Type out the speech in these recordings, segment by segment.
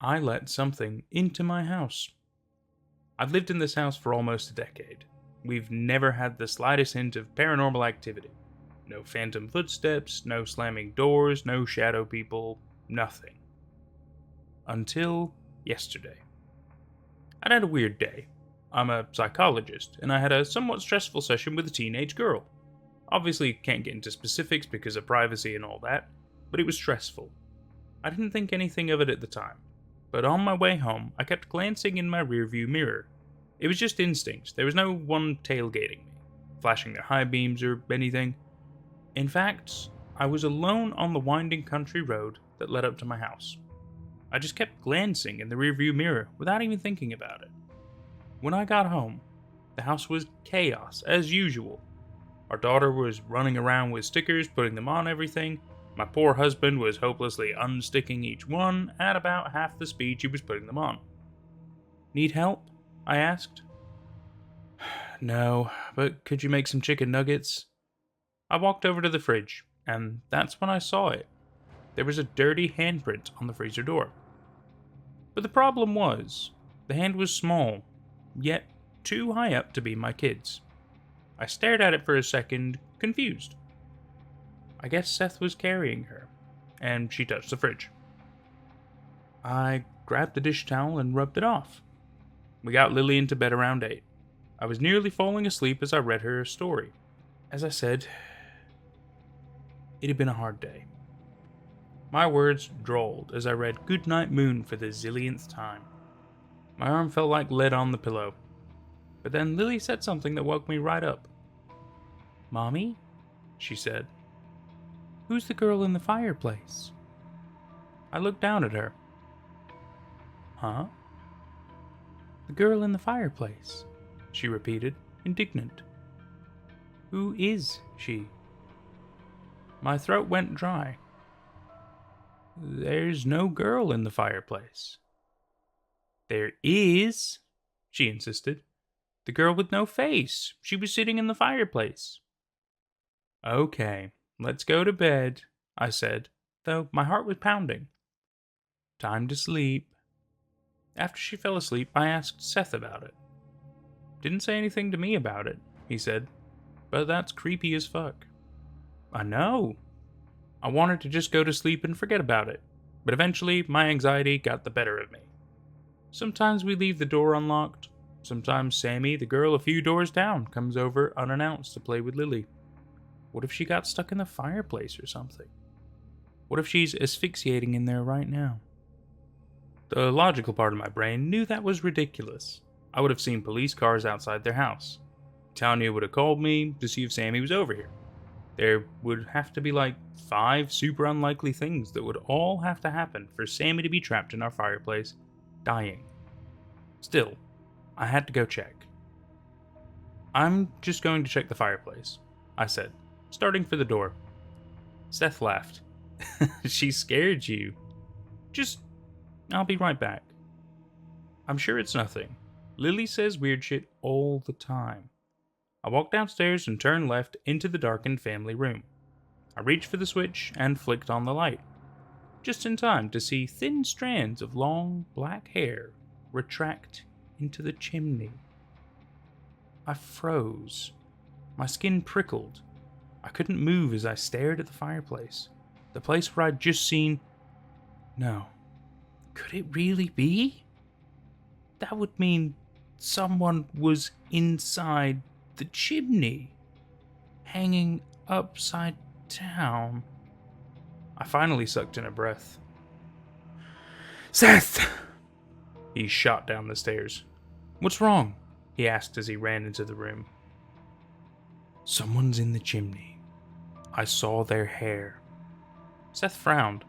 I let something into my house. I've lived in this house for almost a decade. We've never had the slightest hint of paranormal activity. No phantom footsteps, no slamming doors, no shadow people, nothing. Until yesterday. I'd had a weird day. I'm a psychologist, and I had a somewhat stressful session with a teenage girl. Obviously, can't get into specifics because of privacy and all that, but it was stressful. I didn't think anything of it at the time, but on my way home, I kept glancing in my rearview mirror. It was just instinct. There was no one tailgating me, flashing their high beams or anything. In fact, I was alone on the winding country road that led up to my house. I just kept glancing in the rearview mirror without even thinking about it. When I got home, the house was chaos as usual. Our daughter was running around with stickers, putting them on everything. My poor husband was hopelessly unsticking each one at about half the speed she was putting them on. "Need help?" I asked. "No, but could you make some chicken nuggets?" I walked over to the fridge, and that's when I saw it. There was a dirty handprint on the freezer door. But the problem was, the hand was small, yet too high up to be my kid's. I stared at it for a second, confused. I guess Seth was carrying her, and she touched the fridge. I grabbed the dish towel and rubbed it off. We got Lily into bed around 8. I was nearly falling asleep as I read her a story. As I said, it had been a hard day. My words drawled as I read Goodnight Moon for the zillionth time. My arm felt like lead on the pillow. But then Lily said something that woke me right up. "Mommy," she said, "who's the girl in the fireplace?" I looked down at her. "Huh?" "The girl in the fireplace," she repeated, indignant. "Who is she?" My throat went dry. "There's no girl in the fireplace." "There is," she insisted. "The girl with no face. She was sitting in the fireplace." "Okay, let's go to bed," I said, though my heart was pounding. "Time to sleep." After she fell asleep, I asked Seth about it. "Didn't say anything to me about it," he said, "but that's creepy as fuck." "I know." I wanted to just go to sleep and forget about it, but eventually my anxiety got the better of me. Sometimes we leave the door unlocked. Sometimes Sammy, the girl a few doors down, comes over unannounced to play with Lily. What if she got stuck in the fireplace or something? What if she's asphyxiating in there right now? The logical part of my brain knew that was ridiculous. I would have seen police cars outside their house. Tanya would have called me to see if Sammy was over here. There would have to be like 5 super unlikely things that would all have to happen for Sammy to be trapped in our fireplace, dying. Still, I had to go check. "I'm just going to check the fireplace," I said, starting for the door. Seth laughed. "She scared you." I'll be right back." "I'm sure it's nothing. Lily says weird shit all the time." I walked downstairs and turned left into the darkened family room. I reached for the switch and flicked on the light, just in time to see thin strands of long black hair retract into the chimney. I froze. My skin prickled. I couldn't move as I stared at the fireplace, the place where I'd just seen... No. Could it really be? That would mean someone was inside the chimney, hanging upside down. I finally sucked in a breath. "Seth!" He shot down the stairs. "What's wrong?" he asked as he ran into the room. "Someone's in the chimney. I saw their hair." Seth frowned.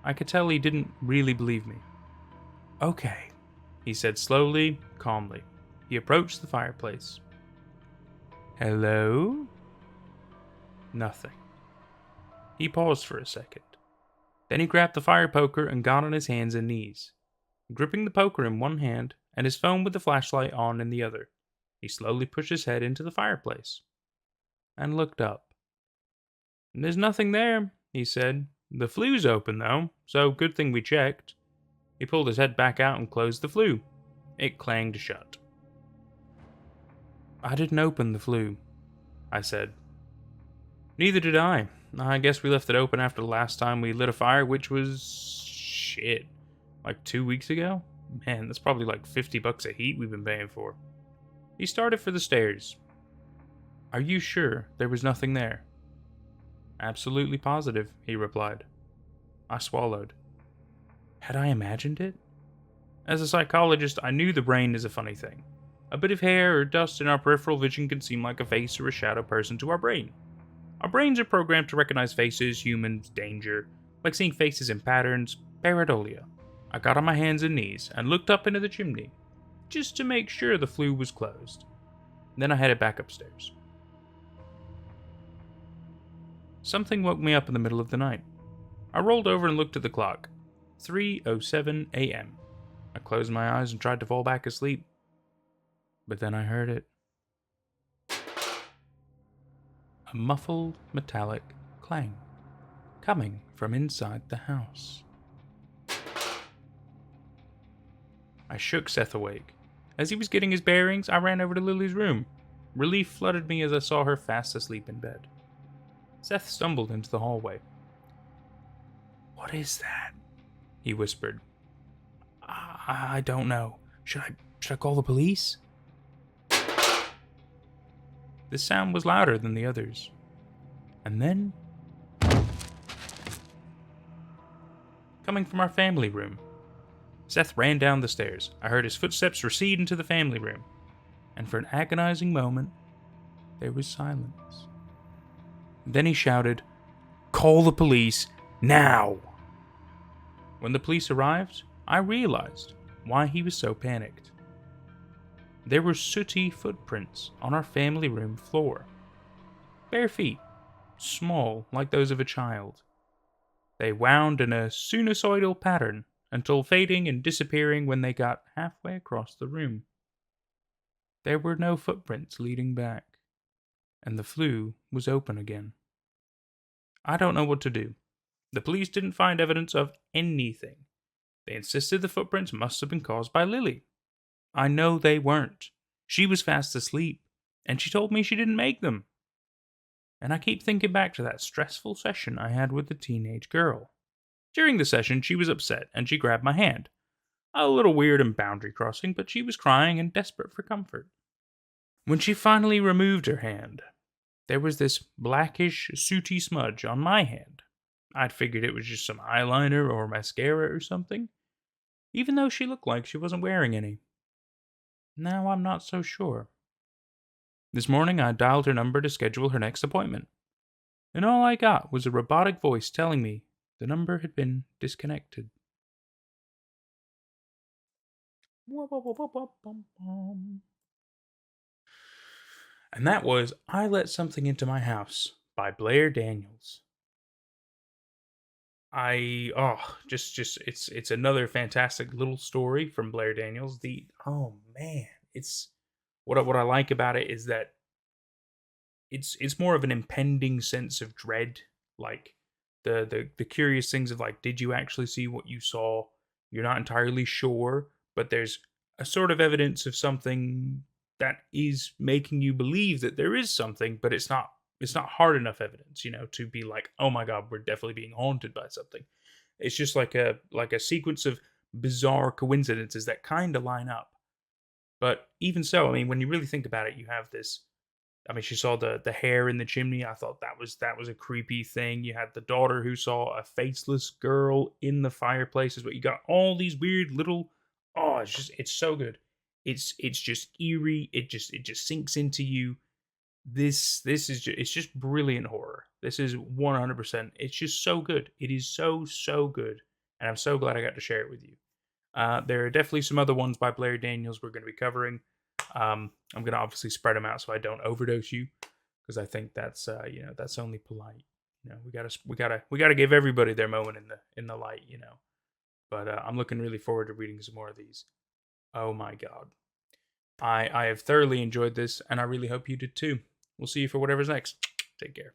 I could tell he didn't really believe me. "Okay," he said slowly, calmly. He approached the fireplace. "Hello?" Nothing. He paused for a second. Then he grabbed the fire poker and got on his hands and knees. Gripping the poker in one hand and his phone with the flashlight on in the other, he slowly pushed his head into the fireplace and looked up. "There's nothing there," he said. "The flue's open, though, so good thing we checked." He pulled his head back out and closed the flue. It clanged shut. "I didn't open the flue," I said. "Neither did I. I guess we left it open after the last time we lit a fire, which was... shit. Like 2 weeks ago? Man, that's probably like $50 a heat we've been paying for." He started for the stairs. "Are you sure there was nothing there?" "Absolutely positive," he replied. I swallowed. Had I imagined it? As a psychologist, I knew the brain is a funny thing. A bit of hair or dust in our peripheral vision can seem like a face or a shadow person to our brain. Our brains are programmed to recognize faces, humans, danger, like seeing faces in patterns, pareidolia. I got on my hands and knees and looked up into the chimney, just to make sure the flue was closed. Then I headed back upstairs. Something woke me up in the middle of the night. I rolled over and looked at the clock. 3:07 a.m. I closed my eyes and tried to fall back asleep. But then I heard it. A muffled, metallic clang, coming from inside the house. I shook Seth awake. As he was getting his bearings, I ran over to Lily's room. Relief flooded me as I saw her fast asleep in bed. Seth stumbled into the hallway. "What is that?" he whispered. I don't know. Should I call the police?" This sound was louder than the others. And then, coming from our family room. Seth ran down the stairs. I heard his footsteps recede into the family room. And for an agonizing moment, there was silence. Then he shouted, "Call the police, now!" When the police arrived, I realized why he was so panicked. There were sooty footprints on our family room floor. Bare feet, small like those of a child. They wound in a sinusoidal pattern until fading and disappearing when they got halfway across the room. There were no footprints leading back, and the flue was open again. I don't know what to do. The police didn't find evidence of anything. They insisted the footprints must have been caused by Lily. I know they weren't. She was fast asleep, and she told me she didn't make them. And I keep thinking back to that stressful session I had with the teenage girl. During the session, she was upset, and she grabbed my hand. A little weird and boundary crossing, but she was crying and desperate for comfort. When she finally removed her hand, there was this blackish, sooty smudge on my hand. I'd figured it was just some eyeliner or mascara or something, even though she looked like she wasn't wearing any. Now I'm not so sure. This morning I dialed her number to schedule her next appointment, and all I got was a robotic voice telling me the number had been disconnected. And that was I Let Something Into My House by blairdaniels. It's another fantastic little story from blairdaniels. It's what I like about it is that it's more of an impending sense of dread, like the curious things of like, did you actually see what you saw? You're not entirely sure, but there's a sort of evidence of something that is making you believe that there is something, but it's not hard enough evidence, to be like, oh my god, we're definitely being haunted by something. It's just like a sequence of bizarre coincidences that kind of line up. But even so, I mean, when you really think about it, you have this. I mean, she saw the hair in the chimney. I thought that was a creepy thing. You had the daughter who saw a faceless girl in the fireplace. But you got all these weird little. Oh, it's so good. It's just eerie. It just sinks into you. This is it's just brilliant horror. This is 100%. It's just so good. It is so good, and I'm so glad I got to share it with you. There are definitely some other ones by blairdaniels we're going to be covering. I'm going to obviously spread them out so I don't overdose you, because I think that's that's only polite. We gotta give everybody their moment in the light. But I'm looking really forward to reading some more of these. Oh my god, I have thoroughly enjoyed this, and I really hope you did too. We'll see you for whatever's next. Take care.